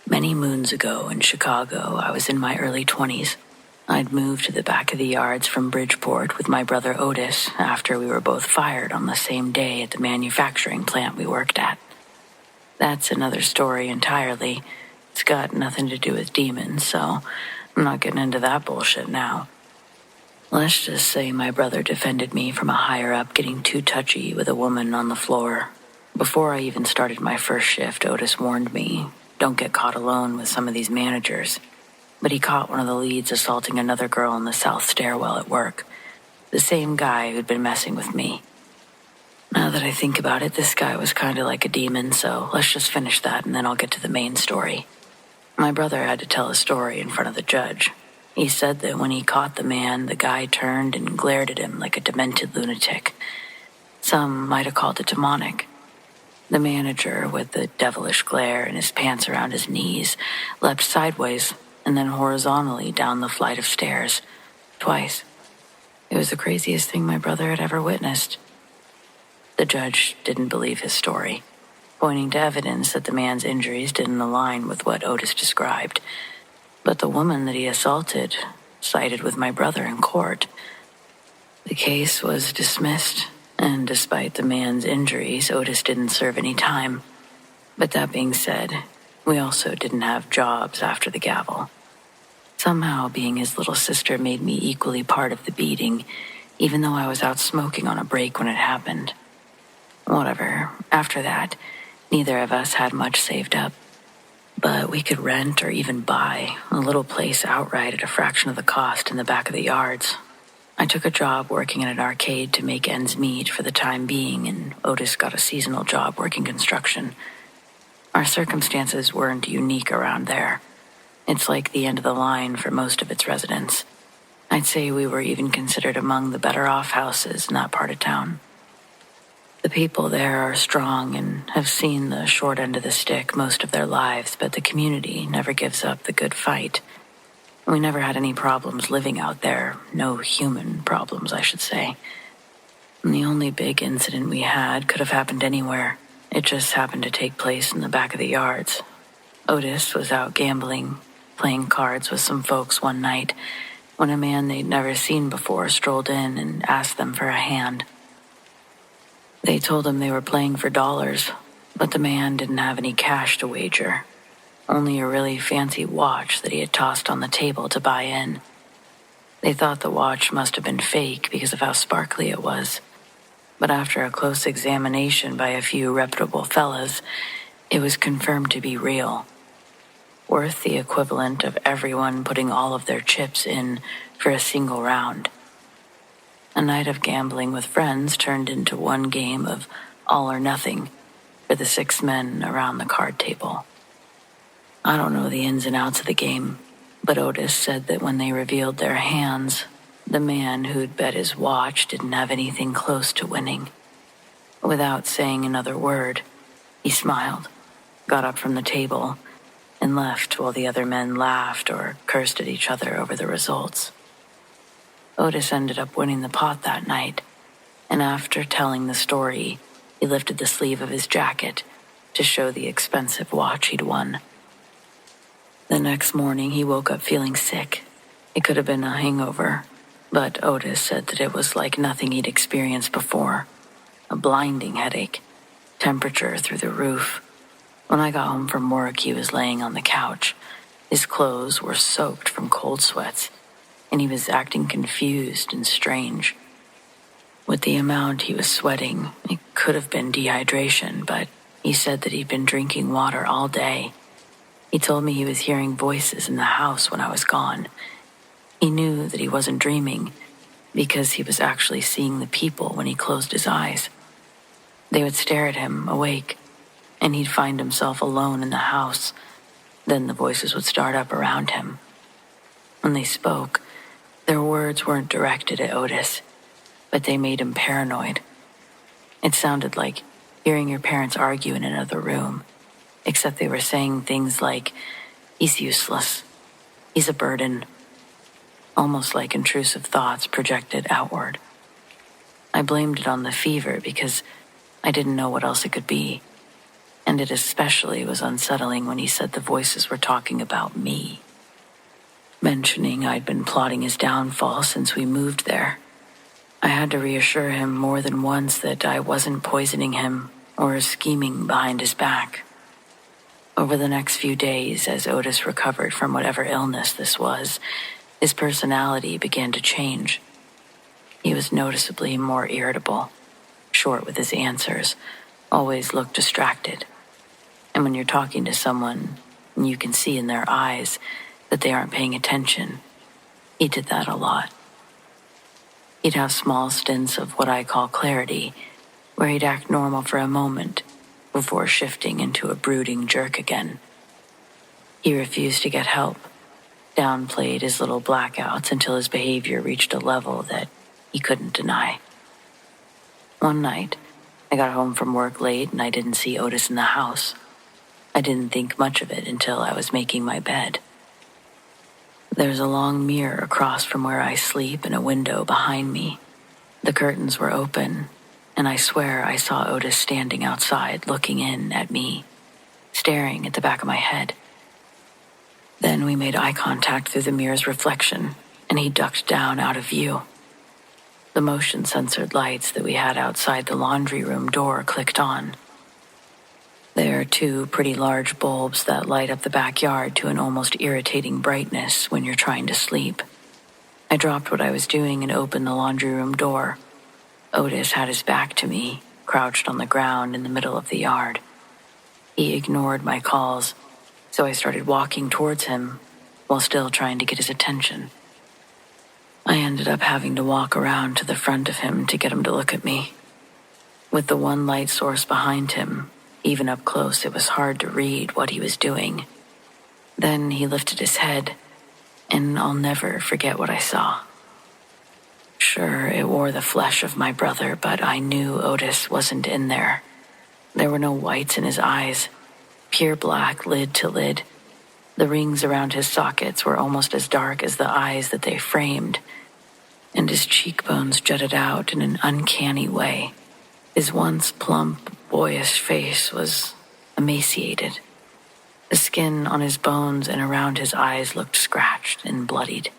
Many moons ago in Chicago, I was in my early 20s. I'd moved to the back of the yards from Bridgeport with my brother Otis after we were both fired on the same day at the manufacturing plant we worked at. That's another story entirely. It's got nothing to do with demons, so I'm not getting into that bullshit now. Let's just say my brother defended me from a higher-up getting too touchy with a woman on the floor. Before I even started my first shift, Otis warned me, don't get caught alone with some of these managers. But he caught one of the leads assaulting another girl in the south stairwell at work. The same guy who'd been messing with me. Now that I think about it, this guy was kind of like a demon, so let's just finish that and then I'll get to the main story. My brother had to tell a story in front of the judge. He said that when he caught the man, the guy turned and glared at him like a demented lunatic. Some might have called it demonic. The manager, with the devilish glare and his pants around his knees, leapt sideways and then horizontally down the flight of stairs, twice. It was the craziest thing my brother had ever witnessed. The judge didn't believe his story, pointing to evidence that the man's injuries didn't align with what Otis described. But the woman that he assaulted sided with my brother in court. The case was dismissed, and despite the man's injuries, Otis didn't serve any time. But that being said, we also didn't have jobs after the gavel. Somehow being his little sister made me equally part of the beating, even though I was out smoking on a break when it happened. Whatever, after that, neither of us had much saved up. But we could rent or even buy a little place outright at a fraction of the cost in the back of the yards. I took a job working in an arcade to make ends meet for the time being, and Otis got a seasonal job working construction. Our circumstances weren't unique around there. It's like the end of the line for most of its residents. I'd say we were even considered among the better-off houses in that part of town. The people there are strong and have seen the short end of the stick most of their lives, but the community never gives up the good fight. We never had any problems living out there. No human problems, I should say. And the only big incident we had could have happened anywhere. It just happened to take place in the back of the yards. Otis was out gambling, playing cards with some folks one night, when a man they'd never seen before strolled in and asked them for a hand. They told him they were playing for dollars, but the man didn't have any cash to wager, only a really fancy watch that he had tossed on the table to buy in. They thought the watch must have been fake because of how sparkly it was, but after a close examination by a few reputable fellas, it was confirmed to be real, worth the equivalent of everyone putting all of their chips in for a single round. A night of gambling with friends turned into one game of all or nothing for the 6 men around the card table. I don't know the ins and outs of the game, but Otis said that when they revealed their hands, the man who'd bet his watch didn't have anything close to winning. Without saying another word, he smiled, got up from the table, and left while the other men laughed or cursed at each other over the results. Otis ended up winning the pot that night, and after telling the story, he lifted the sleeve of his jacket to show the expensive watch he'd won. The next morning, he woke up feeling sick. It could have been a hangover, but Otis said that it was like nothing he'd experienced before. A blinding headache, temperature through the roof. When I got home from work, he was laying on the couch. His clothes were soaked from cold sweats, and he was acting confused and strange. With the amount he was sweating, it could have been dehydration, but he said that he'd been drinking water all day. He told me he was hearing voices in the house when I was gone. He knew that he wasn't dreaming because he was actually seeing the people when he closed his eyes. They would stare at him, awake, and he'd find himself alone in the house. Then the voices would start up around him. When they spoke, their words weren't directed at Otis, but they made him paranoid. It sounded like hearing your parents argue in another room, except they were saying things like, "He's useless. He's a burden." Almost like intrusive thoughts projected outward. I blamed it on the fever because I didn't know what else it could be. And it especially was unsettling when he said the voices were talking about me, mentioning I'd been plotting his downfall since we moved there. I had to reassure him more than once that I wasn't poisoning him or scheming behind his back. Over the next few days, as Otis recovered from whatever illness this was, his personality began to change. He was noticeably more irritable, short with his answers, always looked distracted. And when you're talking to someone, you can see in their eyes that they aren't paying attention. He did that a lot. He'd have small stints of what I call clarity, where he'd act normal for a moment before shifting into a brooding jerk again. He refused to get help, downplayed his little blackouts until his behavior reached a level that he couldn't deny. One night, I got home from work late and I didn't see Otis in the house. I didn't think much of it until I was making my bed. There's a long mirror across from where I sleep and a window behind me. The curtains were open, and I swear I saw Otis standing outside looking in at me, staring at the back of my head. Then we made eye contact through the mirror's reflection, and he ducked down out of view. The motion-censored lights that we had outside the laundry room door clicked on. There are 2 pretty large bulbs that light up the backyard to an almost irritating brightness when you're trying to sleep. I dropped what I was doing and opened the laundry room door. Otis had his back to me, crouched on the ground in the middle of the yard. He ignored my calls, so I started walking towards him while still trying to get his attention. I ended up having to walk around to the front of him to get him to look at me. With the one light source behind him, Even up close, it was hard to read what he was doing. Then he lifted his head, and I'll never forget what I saw. Sure, it wore the flesh of my brother, but I knew Otis wasn't in there. There were no whites in his eyes, pure black lid to lid. The rings around his sockets were almost as dark as the eyes that they framed, and his cheekbones jutted out in an uncanny way. His once plump, boyish face was emaciated. The skin on his bones and around his eyes looked scratched and bloodied.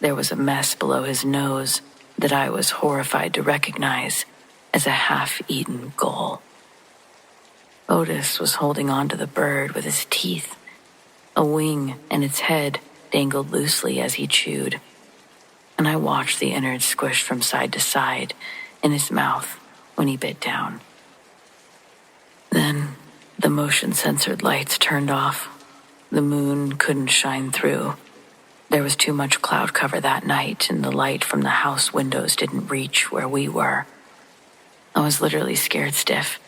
There was a mess below his nose that I was horrified to recognize as a half-eaten gull. Otis was holding on to the bird with his teeth. A wing and its head dangled loosely as he chewed, and I watched the innards squish from side to side in his mouth when he bit down. Then the motion-censored lights turned off. The moon couldn't shine through. There was too much cloud cover that night, and the light from the house windows didn't reach where we were. I was literally scared stiff,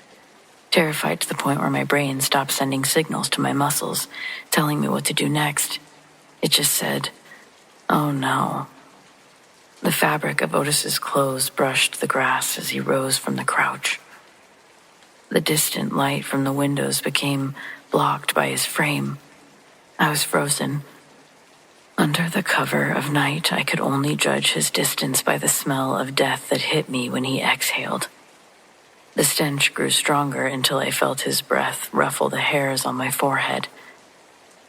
terrified to the point where my brain stopped sending signals to my muscles, telling me what to do next. It just said, "Oh no." The fabric of Otis's clothes brushed the grass as he rose from the crouch. The distant light from the windows became blocked by his frame. I was frozen. Under the cover of night, I could only judge his distance by the smell of death that hit me when he exhaled. The stench grew stronger until I felt his breath ruffle the hairs on my forehead.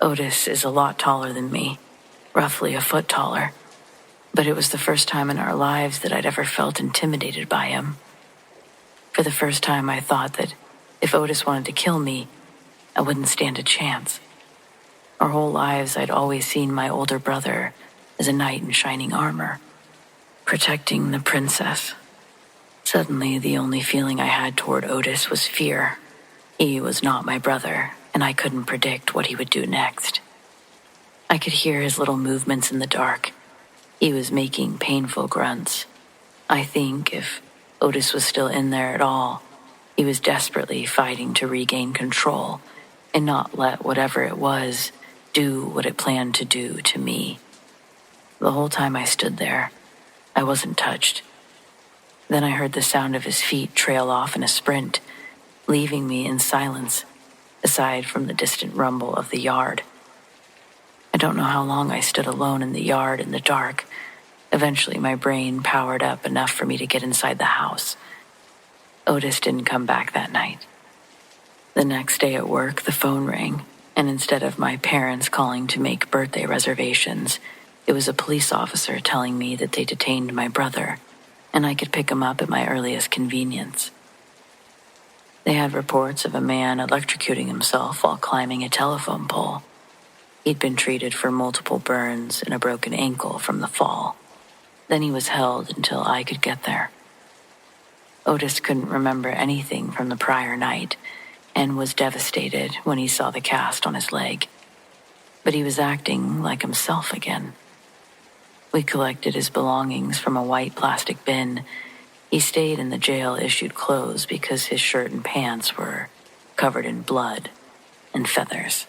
Otis is a lot taller than me, roughly a foot taller, but it was the first time in our lives that I'd ever felt intimidated by him. For the first time, I thought that if Otis wanted to kill me, I wouldn't stand a chance. Our whole lives, I'd always seen my older brother as a knight in shining armor, protecting the princess. Suddenly, the only feeling I had toward Otis was fear. He was not my brother, and I couldn't predict what he would do next. I could hear his little movements in the dark. He was making painful grunts. I think if Otis was still in there at all, he was desperately fighting to regain control and not let whatever it was do what it planned to do to me. The whole time I stood there, I wasn't touched. Then I heard the sound of his feet trail off in a sprint, leaving me in silence, aside from the distant rumble of the yard. I don't know how long I stood alone in the yard in the dark. Eventually, my brain powered up enough for me to get inside the house. Otis didn't come back that night. The next day at work, the phone rang, and instead of my parents calling to make birthday reservations, it was a police officer telling me that they detained my brother, and I could pick him up at my earliest convenience. They had reports of a man electrocuting himself while climbing a telephone pole. He'd been treated for multiple burns and a broken ankle from the fall. Then he was held until I could get there. Otis couldn't remember anything from the prior night and was devastated when he saw the cast on his leg. But he was acting like himself again. We collected his belongings from a white plastic bin. He stayed in the jail-issued clothes because his shirt and pants were covered in blood and feathers.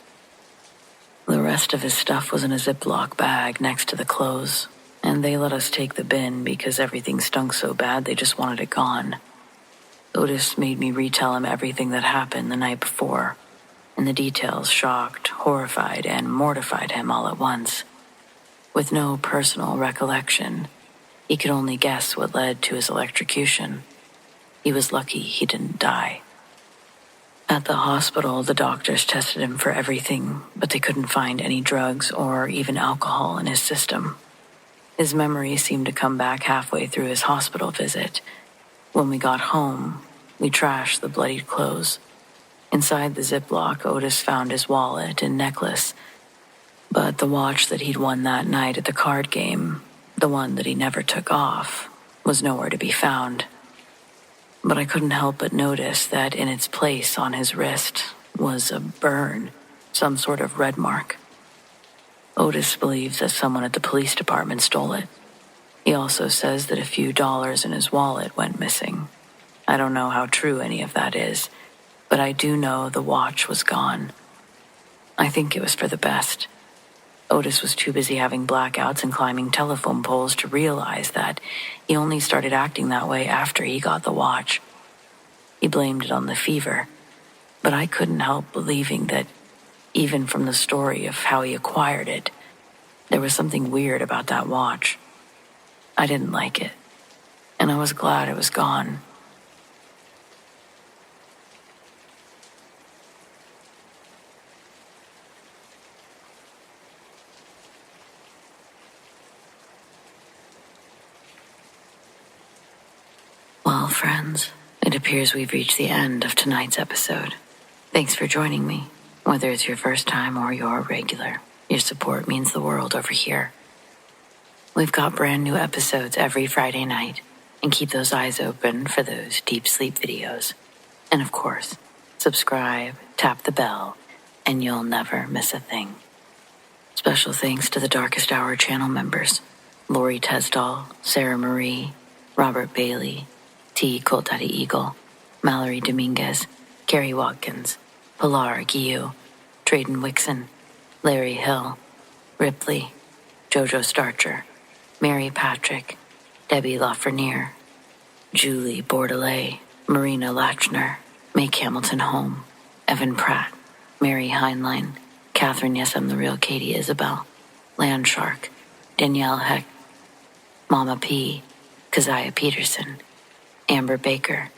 The rest of his stuff was in a Ziploc bag next to the clothes, and they let us take the bin because everything stunk so bad they just wanted it gone. Otis made me retell him everything that happened the night before, and the details shocked, horrified, and mortified him all at once. With no personal recollection, he could only guess what led to his electrocution. He was lucky he didn't die. At the hospital, the doctors tested him for everything, but they couldn't find any drugs or even alcohol in his system. His memory seemed to come back halfway through his hospital visit. When we got home, we trashed the bloodied clothes. Inside the Ziploc, Otis found his wallet and necklace, but the watch that he'd won that night at the card game, the one that he never took off, was nowhere to be found. But I couldn't help but notice that in its place on his wrist was a burn, some sort of red mark. Otis believes that someone at the police department stole it. He also says that a few dollars in his wallet went missing. I don't know how true any of that is, But I do know the watch was gone. I think it was for the best. Otis was too busy having blackouts and climbing telephone poles to realize that he only started acting that way after he got the watch. He blamed it on the fever, but I couldn't help believing that, even from the story of how he acquired it, there was something weird about that watch. I didn't like it, and I was glad it was gone. Well, friends, it appears we've reached the end of tonight's episode. Thanks for joining me. Whether it's your first time or you're a regular, your support means the world over here. We've got brand new episodes every Friday night, and keep those eyes open for those deep sleep videos. And of course, subscribe, tap the bell, and you'll never miss a thing. Special thanks to the Darkest Hour channel members: Lori TESDAHL, Sarah Marie, Robert Bailey, COLTDADDY Eagle, Mallory Dominguez, Kari Watkins, PILAR TREDEN WIXSON, Larry Hill, Ripley, JOJO STARCHER, Mary Patrick, Debbie LAFRENIERE, Julie Bourdelais, MARINA LACHNER, Make Hamilton Home, Evan Pratt, Mary Hineline, Katharine Yes.ImtherealKatie Isabelle, Landshark, Danielle Hecht, Mama P, Keziah Pietersen, Amber Baker,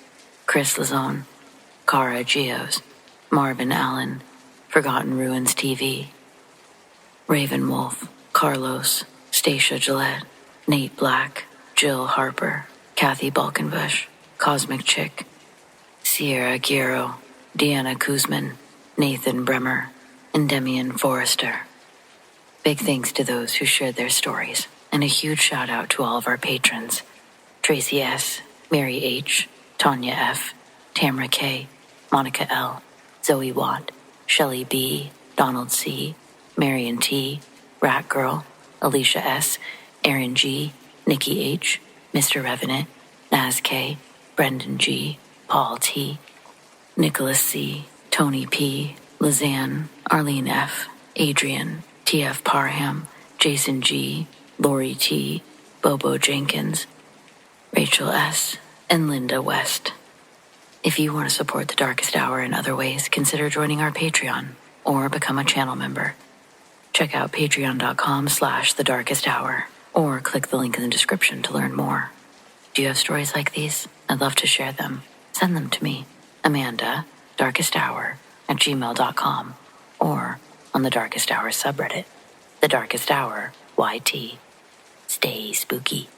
Khris Lauzon, Kara Geos, Marvin Allen, Forgotten Ruins TV, Raven Wolf, Carlos, Stacia Gillette, Nate Black, Jill Harper, Kathy Balkenbush, Cosmic Chick, Sierra Guerrero, Deanna Kuzman, Nathan Bremer, and Demian Forrester. Big thanks to those who shared their stories, and a huge shout out to all of our patrons: Tracy S., Mary H., Tanya F., Tamara K., Monica L., Zoe Watt, Shelley B., Donald C., Marion T., Rat Girl, Alicia S., Aaron G., Nikki H., Mr. Revenant, Naz K., Brendan G., Paul T., Nicholas C., Tony P., Lizanne, Arlene F., Adrian, T.F. Parham, Jason G., Lori T., Bobo Jenkins, Rachel S., and Linda West. If you want to support The Darkest Hour in other ways, consider joining our Patreon or become a channel member. Check out patreon.com/thedarkesthour or click the link in the description to learn more. Do you have stories like these? I'd love to share them. Send them to me, Amanda, darkesthour@gmail.com, or on the Darkest Hour subreddit, The Darkest Hour YT. Stay spooky.